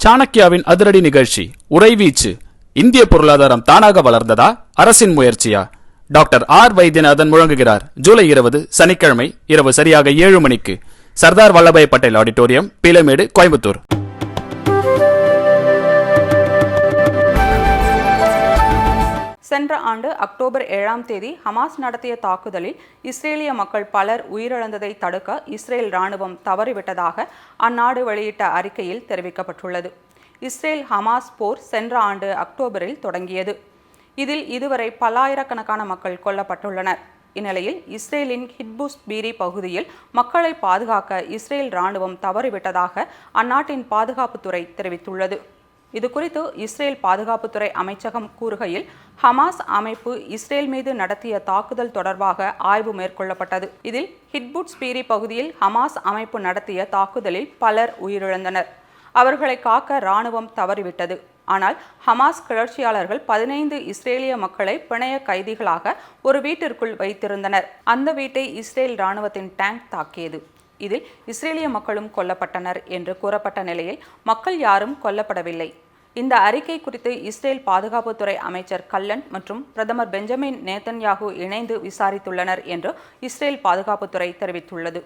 சாணக்கியாவின் அதிரடி நிகழ்ச்சி உறைவீச்சு. இந்திய பொருளாதாரம் தானாக வளர்ந்ததா, அரசின் முயற்சியா? டாக்டர் ஆர் வைத்தியநாதன் முழங்குகிறார். ஜூலை 20 சனிக்கிழமை இரவு சரியாக 7 மணிக்கு சர்தார் வல்லபாய் பட்டேல் ஆடிட்டோரியம், பீலமேடு, கோயம்புத்தூர். சென்ற ஆண்டு அக்டோபர் 7ஆம் தேதி ஹமாஸ் நடத்திய தாக்குதலில் இஸ்ரேலிய மக்கள் பலர் உயிரிழந்ததை தடுக்க இஸ்ரேல் ராணுவம் தவறிவிட்டதாக அந்நாடு வெளியிட்ட அறிக்கையில் தெரிவிக்கப்பட்டுள்ளது. இஸ்ரேல் ஹமாஸ் போர் சென்ற ஆண்டு அக்டோபரில் தொடங்கியது. இதில் இதுவரை பல்லாயிரக்கணக்கான மக்கள் கொல்லப்பட்டுள்ளனர். இந்நிலையில் இஸ்ரேலின் கிட்புஸ் பீரி பகுதியில் மக்களை பாதுகாக்க இஸ்ரேல் ராணுவம் தவறிவிட்டதாக அந்நாட்டின் பாதுகாப்புத்துறை தெரிவித்துள்ளது. இதுகுறித்து இஸ்ரேல் பாதுகாப்புத்துறை அமைச்சகம் கூறுகையில், ஹமாஸ் அமைப்பு இஸ்ரேல் மீது நடத்திய தாக்குதல் தொடர்பாக ஆய்வு மேற்கொள்ளப்பட்டது. இதில் கிட்புஸ் பீரி பகுதியில் ஹமாஸ் அமைப்பு நடத்திய தாக்குதலில் பலர் உயிரிழந்தனர். அவர்களை காக்க ராணுவம் தவறிவிட்டது. ஆனால் ஹமாஸ் கிளர்ச்சியாளர்கள் 15 இஸ்ரேலிய மக்களை பிணைய கைதிகளாக ஒரு வீட்டிற்குள் வைத்திருந்தனர். அந்த வீட்டை இஸ்ரேல் ராணுவத்தின் டேங்க் தாக்கியது. இதில் இஸ்ரேலிய மக்களும் கொல்லப்பட்டனர் என்று கூறப்பட்ட நிலையில் மக்கள் யாரும் கொல்லப்படவில்லை. இந்த அறிக்கை குறித்து இஸ்ரேல் பாதுகாப்புத்துறை அமைச்சர் கல்லன் மற்றும் பிரதமர் பெஞ்சமின் நேதன்யாகு இணைந்து விசாரித்துள்ளனர் என்று இஸ்ரேல் பாதுகாப்புத்துறை தெரிவித்துள்ளது.